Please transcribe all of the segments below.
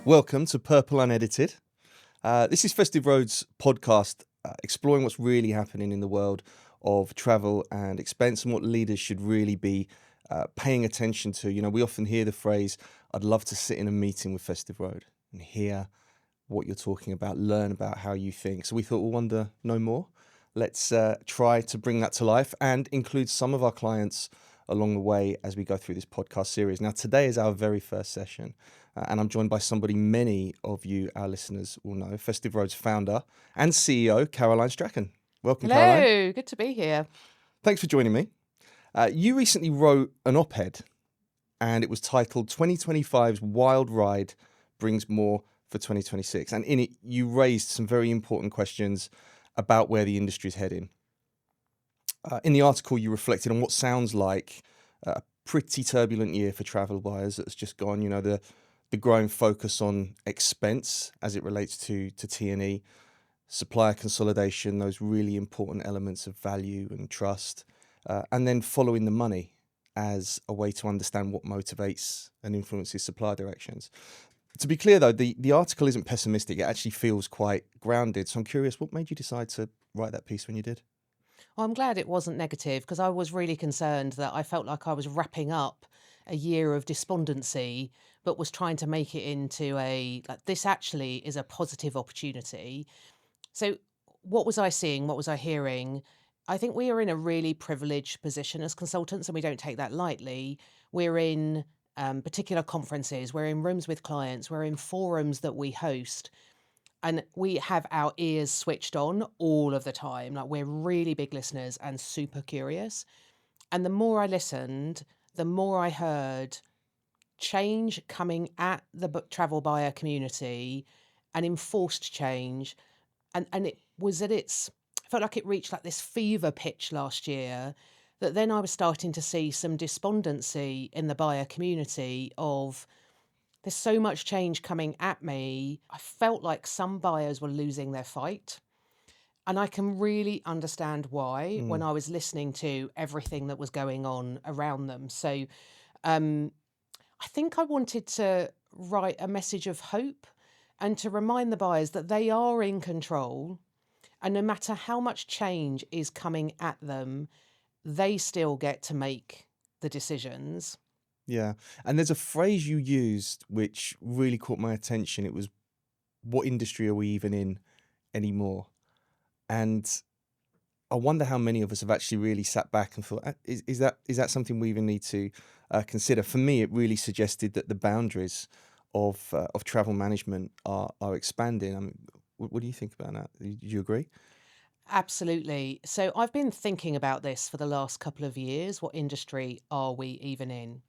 Welcome to Purple Unedited. This is Festive Road's podcast exploring what's really happening in the world of travel and expense and what leaders should really be paying attention to. You know, we often hear the phrase, I'd love to sit in a meeting with Festive Road and hear what you're talking about, learn about how you think. So we thought, we'll wonder no more. Let's try to bring that to life and include some of our clients along the way as we go through this podcast series. Now, today is our very first session, and I'm joined by somebody many of you, our listeners, will know, Festive Road's founder and CEO, Caroline Strachan. Welcome, Caroline. Hello, good to be here. Thanks for joining me. You recently wrote an op-ed, and it was titled 2025's Wild Ride Brings More for 2026. And in it, you raised some very important questions about where the industry is heading. In the article, you reflected on what sounds like a pretty turbulent year for travel buyers that's just gone. You know, the growing focus on expense as it relates to T&E, supplier consolidation, those really important elements of value and trust, and then following the money as a way to understand what motivates and influences supplier directions. To be clear, though, the article isn't pessimistic. It actually feels quite grounded. So I'm curious, what made you decide to write that piece when you did? Well, I'm glad it wasn't negative because I was really concerned that I felt like I was wrapping up a year of despondency, but was trying to make it into this actually is a positive opportunity. So, what was I seeing? What was I hearing? I think we are in a really privileged position as consultants, and we don't take that lightly. We're in particular conferences, we're in rooms with clients, we're in forums that we host. And we have our ears switched on all of the time. Like we're really big listeners and super curious. And the more I listened, the more I heard change coming at the travel buyer community and enforced change. And it was I felt like it reached like this fever pitch last year that then I was starting to see some despondency in the buyer community of there's so much change coming at me. I felt like some buyers were losing their fight. And I can really understand why when I was listening to everything that was going on around them. So um, I think I wanted to write a message of hope and to remind the buyers that they are in control. And no matter how much change is coming at them, they still get to make the decisions. Yeah. And there's a phrase you used which really caught my attention. It was, what industry are we even in anymore? And I wonder how many of us have actually really sat back and thought, is that something we even need to consider? For me, it really suggested that the boundaries of travel management are expanding. I mean, what do you think about that? Do you agree? Absolutely. So I've been thinking about this for the last couple of years. What industry are we even in?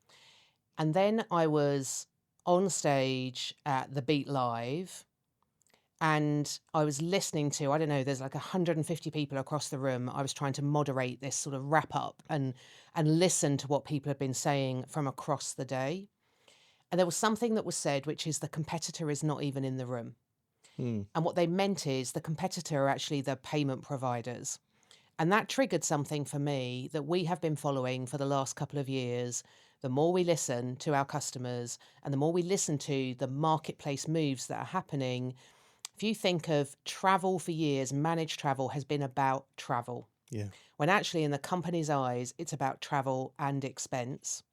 And then I was on stage at the Beat Live and I was listening to, I don't know, there's like 150 people across the room. I was trying to moderate this sort of wrap up and listen to what people had been saying from across the day. And there was something that was said, which is the competitor is not even in the room. Hmm. And what they meant is the competitor are actually the payment providers. And that triggered something for me that we have been following for the last couple of years. The more we listen to our customers and the more we listen to the marketplace moves that are happening, if you think of travel for years, managed travel has been about travel. Yeah. When actually in the company's eyes, it's about travel and expense.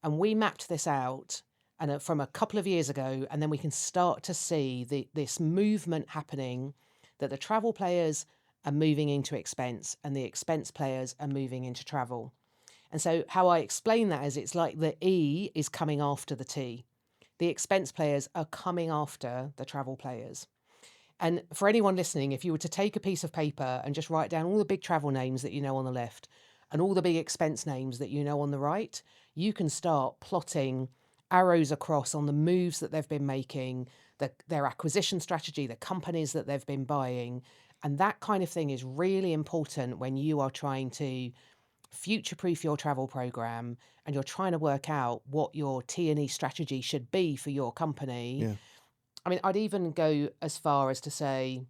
And we mapped this out and from a couple of years ago, and then we can start to see this movement happening that the travel players are moving into expense and the expense players are moving into travel. And so how I explain that is it's like the E is coming after the T. The expense players are coming after the travel players. And for anyone listening, if you were to take a piece of paper and just write down all the big travel names that you know on the left and all the big expense names that you know on the right, you can start plotting arrows across on the moves that they've been making, their acquisition strategy, the companies that they've been buying. And that kind of thing is really important when you are trying to future-proof your travel program and you're trying to work out what your T&E strategy should be for your company. Yeah. I mean, I'd even go as far as to say,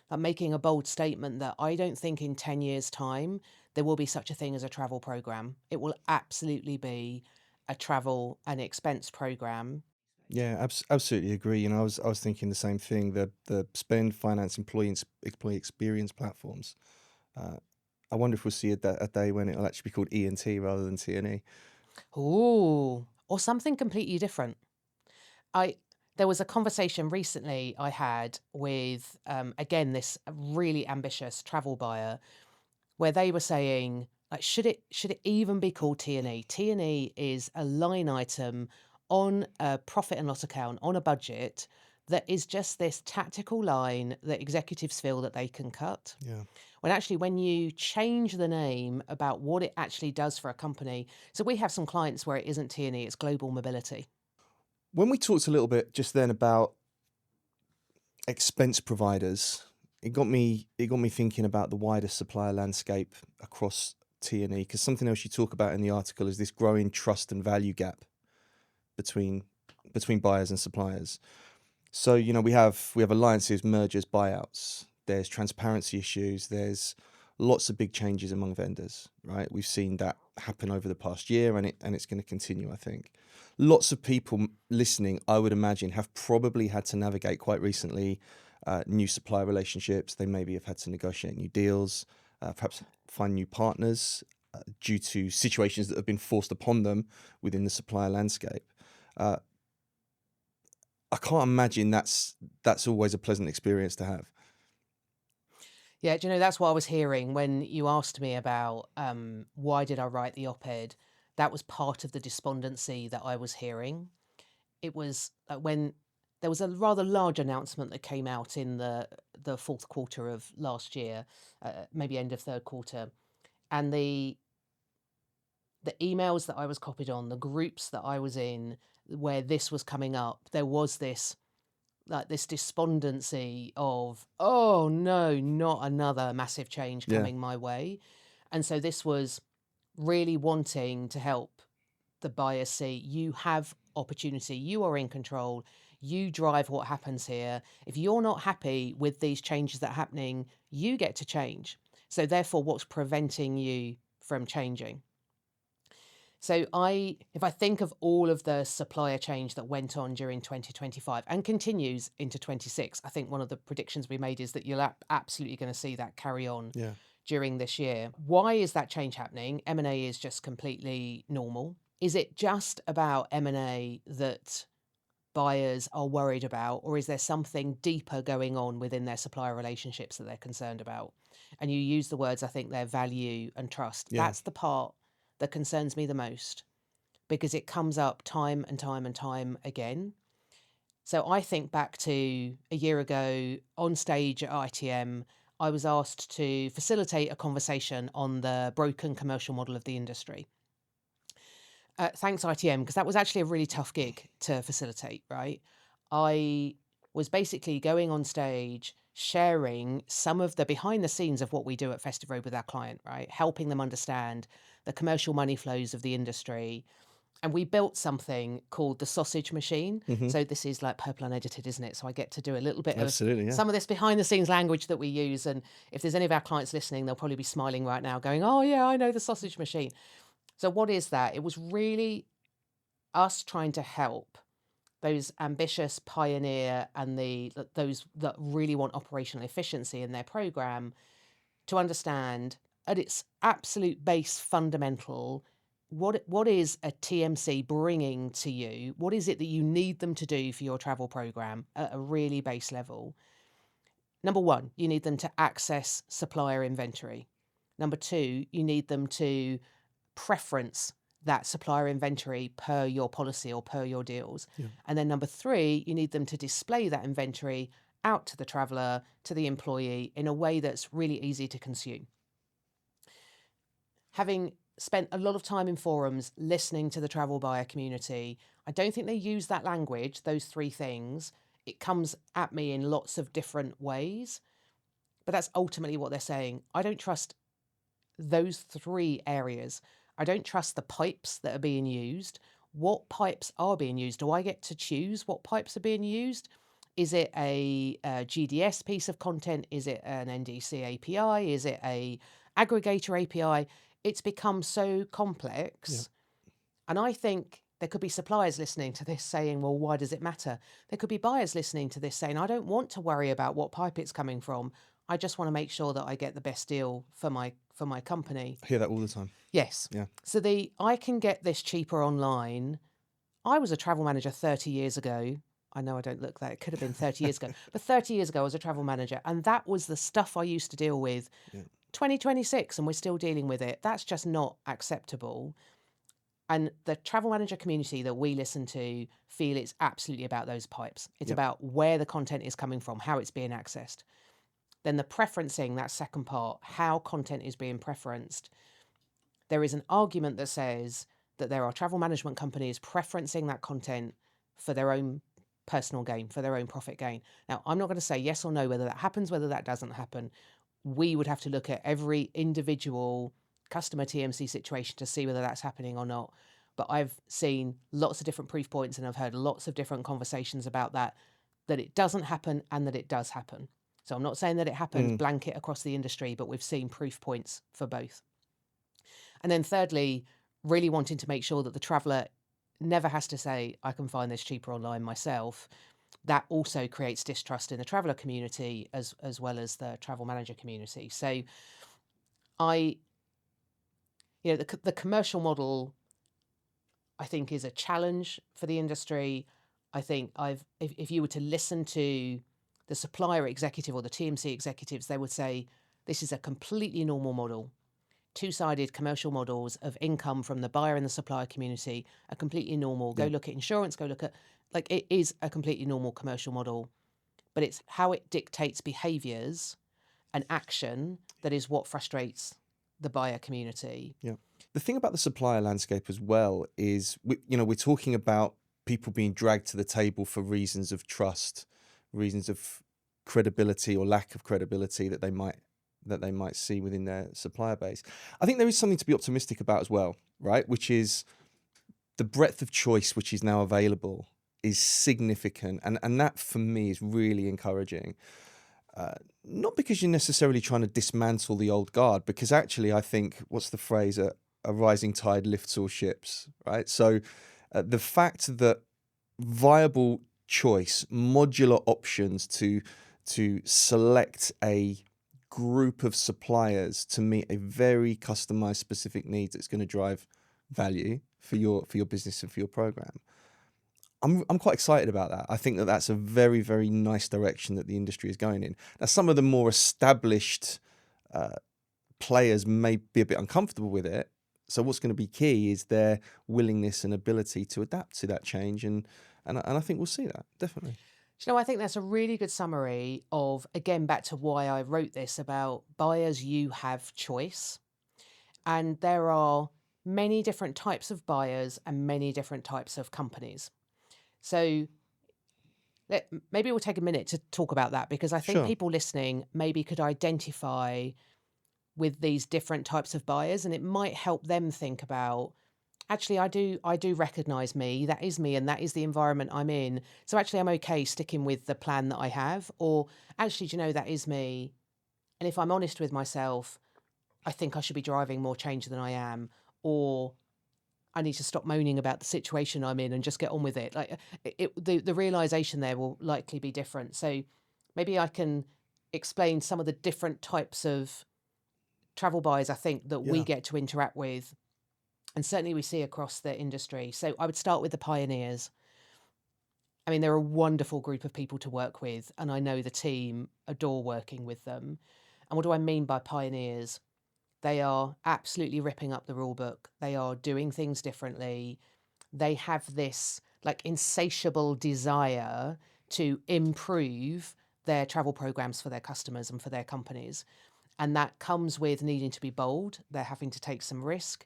I'm making a bold statement that I don't think in 10 years' time there will be such a thing as a travel program. It will absolutely be a travel and expense program. Yeah, absolutely agree. I was thinking the same thing. The spend, finance, employee experience platforms. Uh, I wonder if we'll see a day when it'll actually be called E&T rather than T&E. Ooh, or something completely different. I There was a conversation recently I had with again this really ambitious travel buyer where they were saying like should it even be called T&E? T&E is a line item on a profit and loss account on a budget that is just this tactical line that executives feel that they can cut. Yeah. When actually when you change the name about what it actually does for a company. So we have some clients where it isn't T&E, it's global mobility. When we talked a little bit just then about expense providers, it got me thinking about the wider supplier landscape across T&E, because something else you talk about in the article is this growing trust and value gap between buyers and suppliers. So, we have alliances, mergers, buyouts. There's transparency issues. There's lots of big changes among vendors, right? We've seen that happen over the past year, and it's going to continue, I think. Lots of people listening, I would imagine, have probably had to navigate quite recently new supplier relationships. They maybe have had to negotiate new deals, perhaps find new partners due to situations that have been forced upon them within the supplier landscape. Uh, I can't imagine that's always a pleasant experience to have. Yeah, do you know, that's what I was hearing when you asked me about why did I write the op-ed. That was part of the despondency that I was hearing. It was when there was a rather large announcement that came out in the fourth quarter of last year, maybe end of third quarter, and the emails that I was copied on, the groups that I was in, where this was coming up, there was this like this despondency of, oh no, not another massive change Yeah, coming my way. And so this was really wanting to help the buyer see you have opportunity, you are in control, you drive what happens here. If you're not happy with these changes that are happening, you get to change. So therefore, what's preventing you from changing? So if I think of all of the supplier change that went on during 2025 and continues into 26, I think one of the predictions we made is that you're absolutely going to see that carry on yeah, during this year. Why is that change happening? M&A is just completely normal. Is it just about M&A that buyers are worried about, or is there something deeper going on within their supplier relationships that they're concerned about? And you use the words, I think, their value and trust. yeah. That's the part that concerns me the most because it comes up time and time and time again. So I think back to a year ago on stage at ITM, I was asked to facilitate a conversation on the broken commercial model of the industry. Thanks, ITM, because that was actually a really tough gig to facilitate, right? I was basically going on stage, sharing some of the behind the scenes of what we do at Festive Road with our client, right? Helping them understand the commercial money flows of the industry. And we built something called the sausage machine. Hmm. So this is like purple unedited, isn't it? So I get to do a little bit of Absolutely, yeah. some of this behind the scenes language that we use. And if there's any of our clients listening, they'll probably be smiling right now, going, "Oh yeah, I know the sausage machine." So what is that? It was really us trying to help those ambitious pioneer and those that really want operational efficiency in their program to understand at its absolute base fundamental what is a TMC bringing to you? What is it that you need them to do for your travel program at a really base level? Number one, you need them to access supplier inventory. Number two, you need them to preference that supplier inventory per your policy or per your deals. Yeah. And then number three, you need them to display that inventory out to the traveler, to the employee in a way that's really easy to consume. Having spent a lot of time in forums listening to the travel buyer community, I don't think they use that language, those three things. It comes at me in lots of different ways, but that's ultimately what they're saying. I don't trust those three areas. I don't trust the pipes that are being used. What pipes are being used? Do I get to choose what pipes are being used? Is it a GDS piece of content? Is it an NDC API? Is it a aggregator API? It's become so Yeah. complex. And I think There could be suppliers listening to this saying, well, why does it matter? There could be buyers listening to this saying, I don't want to worry about what pipe it's coming from. I just want to make sure that I get the best deal for my company. I hear that all the time. Yes. Yeah. So I can get this cheaper online. I was a travel manager 30 years ago. I know I don't look that. It could have been 30 years ago. But 30 years ago, I was a travel manager. And that was the stuff I used to deal with. Yeah. 2026, and we're still dealing with it. That's just not acceptable. And the travel manager community that we listen to feel it's absolutely about those pipes. It's Yep. about where the content is coming from, how it's being accessed. Then the preferencing, that second part, how content is being preferenced. There is an argument that says that there are travel management companies preferencing that content for their own personal gain, for their own profit gain. Now, I'm not going to say yes or no whether that happens, whether that doesn't happen. We would have to look at every individual customer TMC situation to see whether that's happening or not. But I've seen lots of different proof points and I've heard lots of different conversations about that it doesn't happen and that it does happen. So I'm not saying that it happens blanket across the industry, but we've seen proof points for both. And then thirdly, really wanting to make sure that the traveller never has to say, I can find this cheaper online myself. That also creates distrust in the traveller community as well as the travel manager community. So the commercial model, I think, is a challenge for the industry. I think if you were to listen to the supplier executive or the TMC executives, they would say this is a completely normal model. Two-sided commercial models of income from the buyer and the supplier community are completely normal. Go look at insurance, go look at, it is a completely normal commercial model, but it's how it dictates behaviors and action that is what frustrates the buyer community. Yeah. The thing about the supplier landscape as well is, we're talking about people being dragged to the table for reasons of trust, reasons of credibility or lack of credibility that they might see within their supplier base. I think there is something to be optimistic about as well, right? Which is the breadth of choice which is now available is significant, and that for me is really encouraging. Not because you're necessarily trying to dismantle the old guard, because actually I think, what's the phrase, a rising tide lifts all ships, right? So the fact that viable choice, modular options to select a group of suppliers to meet a very customized specific needs that's going to drive value for your business and for your program. I'm quite excited about that. I think that that's a very, very nice direction that the industry is going in. Now, some of the more established players may be a bit uncomfortable with it. So what's going to be key is their willingness and ability to adapt to that change. And I think we'll see that, definitely. I think that's a really good summary of, again, back to why I wrote this about buyers, you have choice. And there are many different types of buyers and many different types of companies. So maybe we'll take a minute to talk about that, because I think Sure. people listening maybe could identify with these different types of buyers, and it might help them think about, actually, I do recognize me, that is me, and that is the environment I'm in. So actually I'm okay sticking with the plan that I have, or actually, do you know, that is me. And if I'm honest with myself, I think I should be driving more change than I am, or I need to stop moaning about the situation I'm in and just get on with it. Like the realization there will likely be different. So maybe I can explain some of the different types of travel buyers I think that we Yeah. get to interact with, and certainly we see across the industry. So I would start with the pioneers. I mean, they're a wonderful group of people to work with, and I know the team adore working with them. And what do I mean by pioneers? They are absolutely ripping up the rule book. They are doing things differently. They have this insatiable desire to improve their travel programs for their customers and for their companies. And that comes with needing to be bold. They're having to take some risk.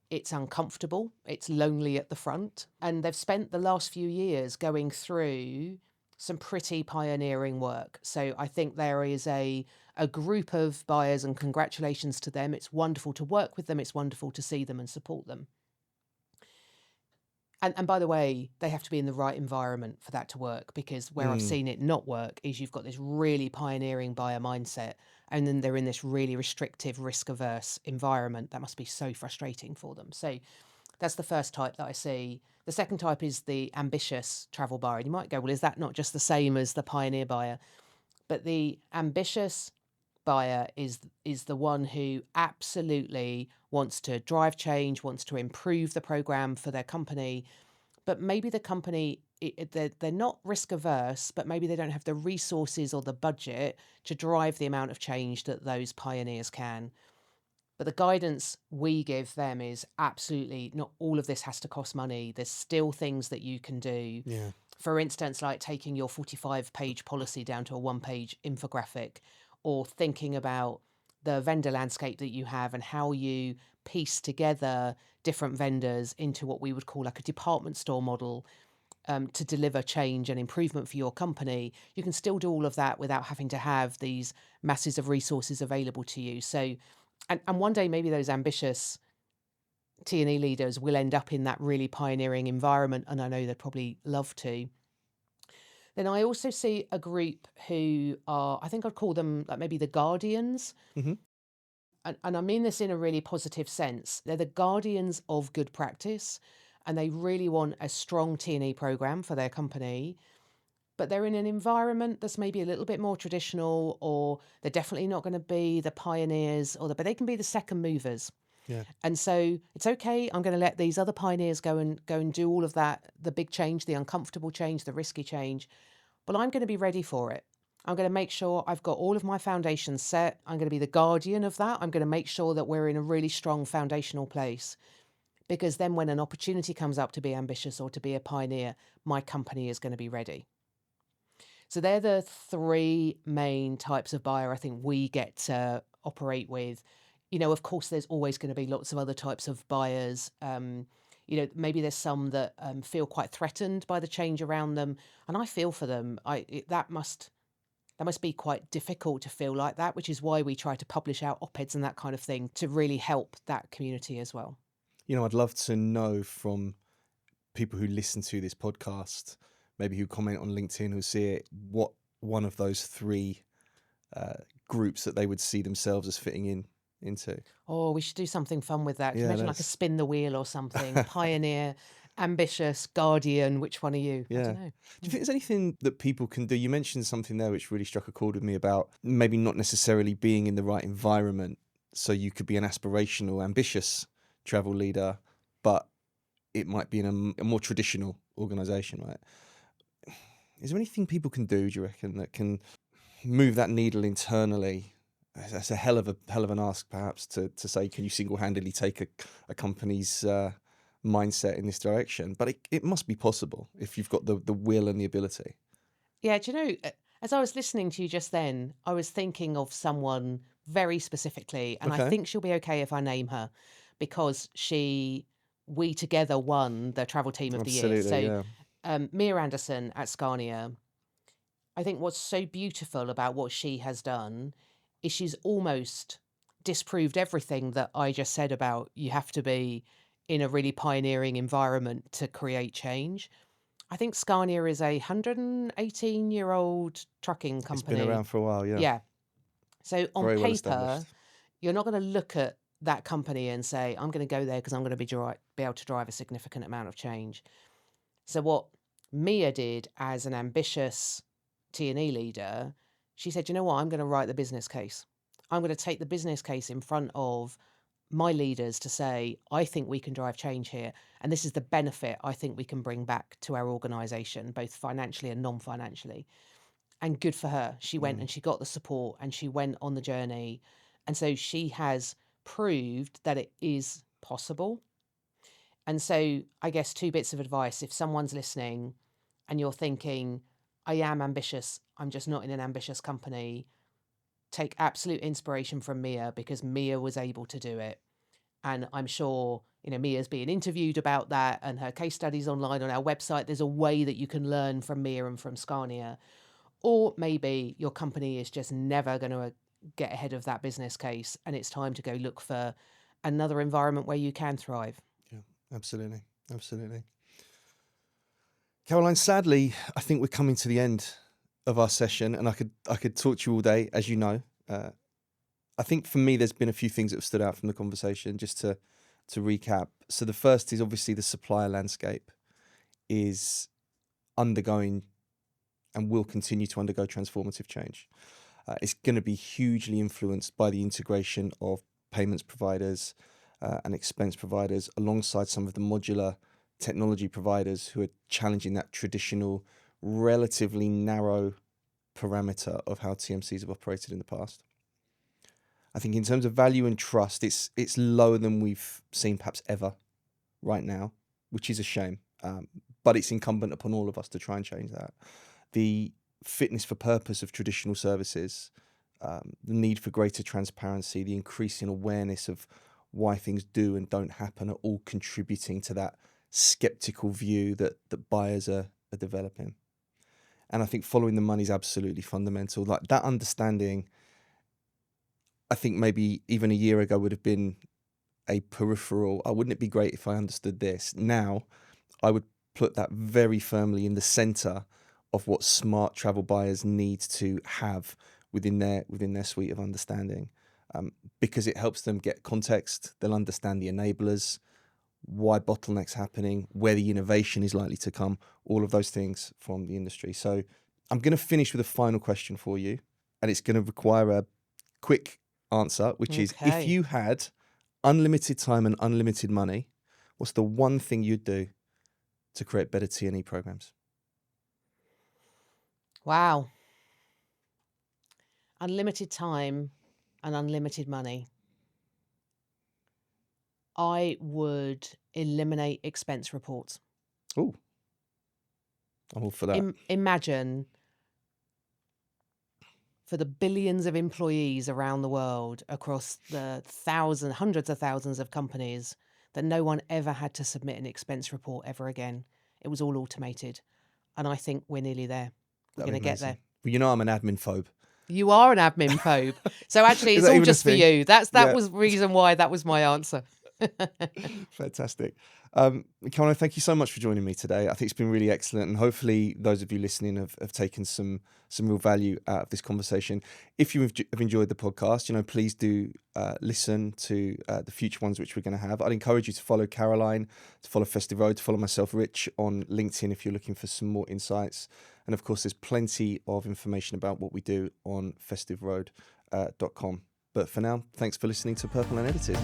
It's uncomfortable. It's lonely at the front. And they've spent the last few years going through some pretty pioneering work. So I think there is a group of buyers, and congratulations to them. It's wonderful to work with them. It's wonderful to see them and support them. And by the way, they have to be in the right environment for that to work, because where I've seen it not work is you've got this really pioneering buyer mindset, and then they're in this really restrictive, risk-averse environment. That must be so frustrating for them. So That's the first type that I see. The second type is the ambitious travel buyer. And you might go, well, is that not just the same as the pioneer buyer? But the ambitious buyer is the one who absolutely wants to drive change, wants to improve the program for their company, but maybe the company they're not risk averse, but maybe they don't have the resources or the budget to drive the amount of change that those pioneers can. But the guidance we give them is absolutely not all of this has to cost money. There's still things that you can do. Yeah. For instance, like taking your 45-page policy down to a one-page infographic, or thinking about the vendor landscape that you have and how you piece together different vendors into what we would call like a department store model, to deliver change and improvement for your company. You can still do all of that without having to have these masses of resources available to you. So, and one day maybe those ambitious T&E leaders will end up in that really pioneering environment, and I know they'd probably love to. Then I also see a group who are, I think I'd call them like maybe the guardians. Hmm. And I mean this in a really positive sense. They're the guardians of good practice, and they really want a strong T&E program for their company. But they're in an environment that's maybe a little bit more traditional, or they're definitely not going to be the pioneers, but they can be the second movers. Yeah. And so it's okay. I'm going to let these other pioneers go and do all of that, the big change, the uncomfortable change, the risky change. But I'm going to be ready for it. I'm going to make sure I've got all of my foundations set. I'm going to be the guardian of that. I'm going to make sure that we're in a really strong foundational place. Because then when an opportunity comes up to be ambitious or to be a pioneer, my company is going to be ready. So they're the three main types of buyer I think we get to operate with. Of course, there's always going to be lots of other types of buyers. Maybe there's some that feel quite threatened by the change around them, and I feel for them. That must be quite difficult to feel like that, which is why we try to publish out op-eds and that kind of thing to really help that community as well. I'd love to know from people who listen to this podcast, maybe who comment on LinkedIn, who see it, what one of those three groups that they would see themselves as fitting into. Oh, we should do something fun with that. Can you Yeah, imagine like a spin the wheel or something? Pioneer, ambitious, guardian. Which one are you? I Yeah. don't know. Do you think there's anything that people can do? You mentioned something there which really struck a chord with me about maybe not necessarily being in the right environment. So you could be an aspirational, ambitious travel leader, but it might be in a more traditional organisation, right? Is there anything people can do, do you reckon, that can move that needle internally? That's a hell of an ask, perhaps, to say, can you single-handedly take a company's mindset in this direction? But it must be possible if you've got the will and the ability. Yeah, do you know, as I was listening to you just then, I was thinking of someone very specifically, and I Okay. think she'll be okay if I name her because we together won the travel team of the year. Absolutely, So, yeah. Mia Anderson at Scania, I think what's so beautiful about what she has done is she's almost disproved everything that I just said about you have to be in a really pioneering environment to create change. I think Scania is a 118-year-old trucking It's been company. around for a while, yeah. Yeah. So on Very well paper, established. you're not going to look at that company and say, I'm going to go there because I'm going to be able to drive a significant amount of change. So what Mia did as an ambitious T&E leader, she said, you know what, I'm going to write the business case. I'm going to take the business case in front of my leaders to say, I think we can drive change here. And this is the benefit I think we can bring back to our organisation, both financially and non-financially. And good for her. She went and she got the support and she went on the journey. And so she has proved that it is possible. And so I guess two bits of advice. If someone's listening and you're thinking, I am ambitious, I'm just not in an ambitious company, take absolute inspiration from Mia because Mia was able to do it. And I'm sure, Mia's being interviewed about that and her case studies online on our website. There's a way that you can learn from Mia and from Scania. Or maybe your company is just never going to get ahead of that business case and it's time to go look for another environment where you can thrive. Yeah, absolutely. Absolutely. Caroline, sadly, I think we're coming to the end of our session, and I could talk to you all day, as you know. I think for me, there's been a few things that have stood out from the conversation, just to to recap. So the first is obviously the supplier landscape is undergoing and will continue to undergo transformative change. It's going to be hugely influenced by the integration of payments providers and expense providers alongside some of the modular technology providers who are challenging that traditional, relatively narrow parameter of how TMCs have operated in the past. I think in terms of value and trust, it's lower than we've seen perhaps ever right now, which is a shame. But it's incumbent upon all of us to try and change that. The fitness for purpose of traditional services, the need for greater transparency, the increasing awareness of why things do and don't happen are all contributing to that skeptical view that buyers are developing. And I think following the money is absolutely fundamental. Like that understanding, I think maybe even a year ago would have been a peripheral, wouldn't it be great if I understood this? Now, I would put that very firmly in the center of what smart travel buyers need to have within their suite of understanding, because it helps them get context. They'll understand the enablers, why bottlenecks happening, where the innovation is likely to come, all of those things from the industry. So I'm going to finish with a final question for you, and it's going to require a quick answer, which is, if Okay. you had unlimited time and unlimited money, what's the one thing you'd do to create better T&E programs? Wow. Unlimited time and unlimited money. I would eliminate expense reports. Oh, I'm all for that. Imagine for the billions of employees around the world across the hundreds of thousands of companies that no one ever had to submit an expense report ever again. It was all automated. And I think we're nearly there. We're That'd going to be get there. amazing. Well, you know I'm an admin phobe. You are an admin phobe. So actually, Is it's that all even a just for thing? you. That Yeah. was the reason why that was my answer. Fantastic. Caroline, thank you so much for joining me today. I think it's been really excellent, and hopefully those of you listening have taken some real value out of this conversation. If you have enjoyed the podcast, please do listen to the future ones which we're going to have. I'd encourage you to follow Caroline, to follow Festive Road, to follow myself, Rich, on LinkedIn if you're looking for some more insights. And of course, there's plenty of information about what we do on festiveroad.com. But for now, thanks for listening to Purple Unedited.